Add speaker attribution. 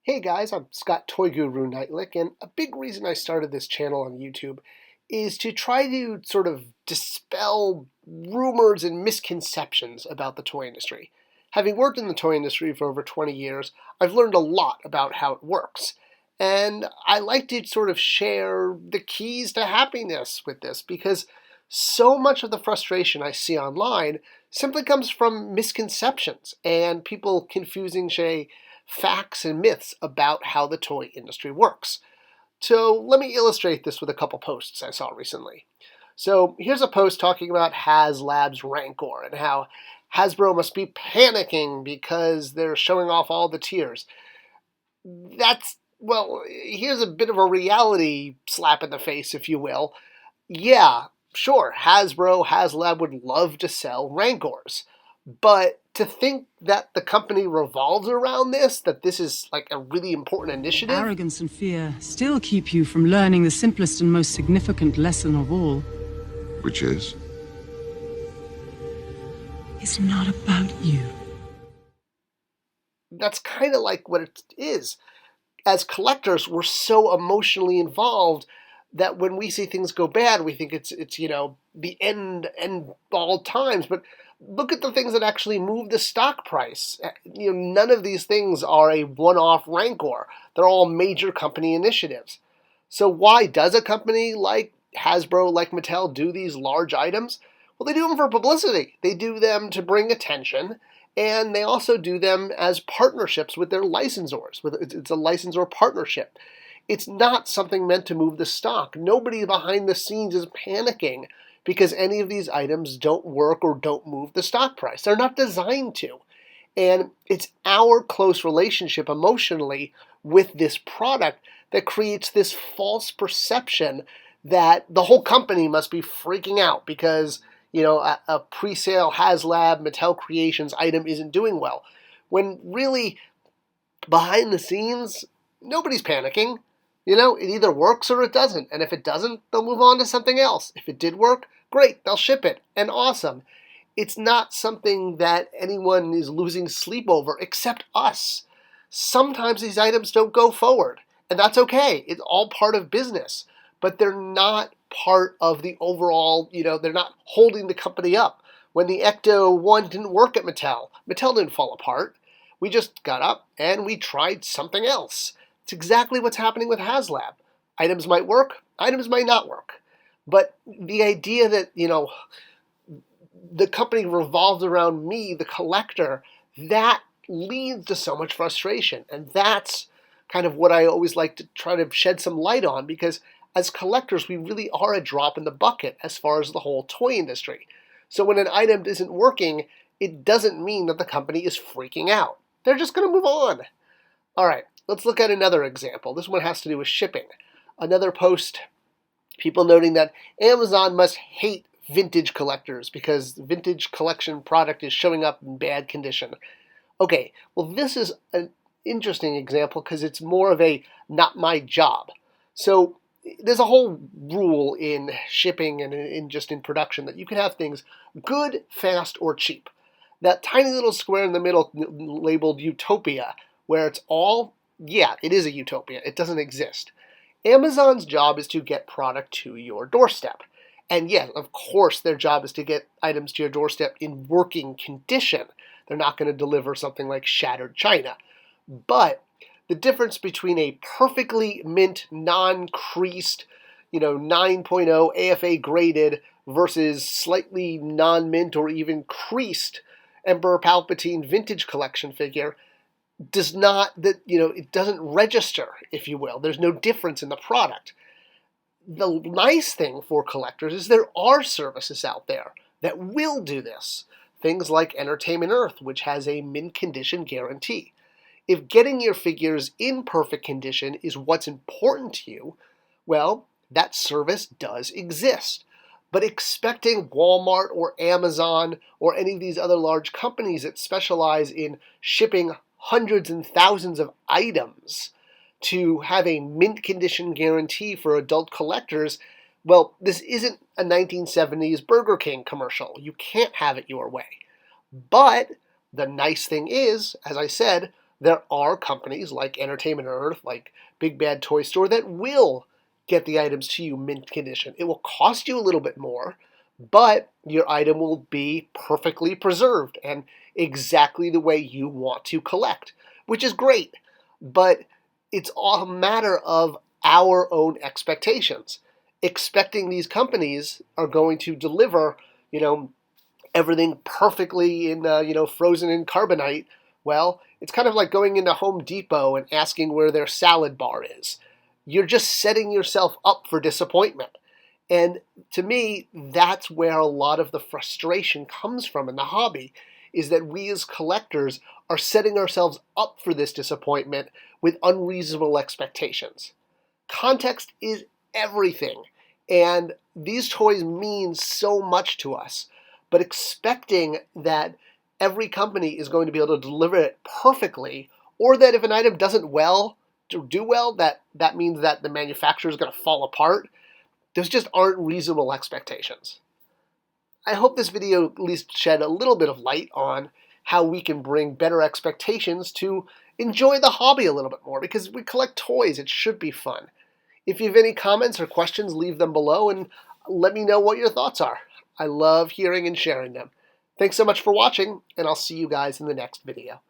Speaker 1: Hey guys, I'm Toy Guru Neitlich, and a big reason I started this channel on YouTube is to try to sort of dispel rumors and misconceptions about the toy industry. Having worked in the toy industry for over 20 years, I've learned a lot about how it works. And I like to sort of share the keys to happiness with this because so much of the frustration I see online simply comes from misconceptions and people confusing, say, facts and myths about how the toy industry works. So let me illustrate this with a couple posts I saw recently. So here's a post talking about HasLab's Rancor and how Hasbro must be panicking because they're showing off all the tiers. Here's a bit of a reality slap in the face, if you will. Yeah, sure, HasLab would love to sell Rancors. But to think that the company revolves around this, that this is like a really important initiative.
Speaker 2: Arrogance and fear still keep you from learning the simplest and most significant lesson of all.
Speaker 3: Which is?
Speaker 2: It's not about you.
Speaker 1: That's kind of like what it is. As collectors, we're so emotionally involved that when we see things go bad, we think it's the end all times. But look at the things that actually move the stock price. None of these things are a one-off Rancor. They're all major company initiatives. So why does a company like Hasbro, like Mattel, do these large items? Well, they do them for publicity. They do them to bring attention, and they also do them as partnerships with their licensors. It's a licensor partnership. It's not something meant to move the stock. Nobody behind the scenes is panicking because any of these items don't work or don't move the stock price. They're not designed to. And it's our close relationship emotionally with this product that creates this false perception that the whole company must be freaking out because a pre-sale HasLab Mattel Creations item isn't doing well. When really, behind the scenes, nobody's panicking. It either works or it doesn't. And if it doesn't, they'll move on to something else. If it did work, great, they'll ship it. And awesome. It's not something that anyone is losing sleep over except us. Sometimes these items don't go forward. And that's okay. It's all part of business. But they're not part of the overall, they're not holding the company up. When the Ecto 1 didn't work at Mattel didn't fall apart. We just got up and we tried something else. It's exactly what's happening with HasLab. Items might work, items might not work. But the idea that, the company revolves around me, the collector, that leads to so much frustration. And that's kind of what I always like to try to shed some light on, because as collectors, we really are a drop in the bucket as far as the whole toy industry. So when an item isn't working, it doesn't mean that the company is freaking out. They're just going to move on. All right, let's look at another example. This one has to do with shipping. Another post, people noting that Amazon must hate vintage collectors because vintage collection product is showing up in bad condition. Okay, well, this is an interesting example because it's more of a not my job. So there's a whole rule in shipping and in production that you can have things good, fast, or cheap. That tiny little square in the middle labeled utopia, where it's all, yeah, it is a utopia. It doesn't exist. Amazon's job is to get product to your doorstep. And yes, of course, their job is to get items to your doorstep in working condition. They're not going to deliver something like shattered china. But the difference between a perfectly mint, non-creased, 9.0 AFA graded versus slightly non-mint or even creased Emperor Palpatine vintage collection figure it doesn't register, if you will. There's no difference in the product. The nice thing for collectors is there are services out there that will do this. Things like Entertainment Earth, which has a mint condition guarantee. If getting your figures in perfect condition is what's important to you, well, that service does exist. But expecting Walmart or Amazon or any of these other large companies that specialize in shipping hundreds and thousands of items to have a mint condition guarantee for adult collectors, well, this isn't a 1970s Burger King commercial. You can't have it your way. But the nice thing is, as I said, There are companies like Entertainment Earth, like Big Bad Toy Store, that will get the items to you mint condition. It will cost you a little bit more, but your item will be perfectly preserved and exactly the way you want to collect, which is great. But it's all a matter of our own expectations. Expecting these companies are going to deliver, everything perfectly in, frozen in carbonite. Well, it's kind of like going into Home Depot and asking where their salad bar is. You're just setting yourself up for disappointment. And to me, that's where a lot of the frustration comes from in the hobby, is that we as collectors are setting ourselves up for this disappointment with unreasonable expectations. Context is everything, and these toys mean so much to us, but expecting that every company is going to be able to deliver it perfectly, or that if an item doesn't do well, that means that the manufacturer is going to fall apart, those just aren't reasonable expectations. I hope this video at least shed a little bit of light on how we can bring better expectations to enjoy the hobby a little bit more, because we collect toys, it should be fun. If you have any comments or questions, leave them below and let me know what your thoughts are. I love hearing and sharing them. Thanks so much for watching, and I'll see you guys in the next video.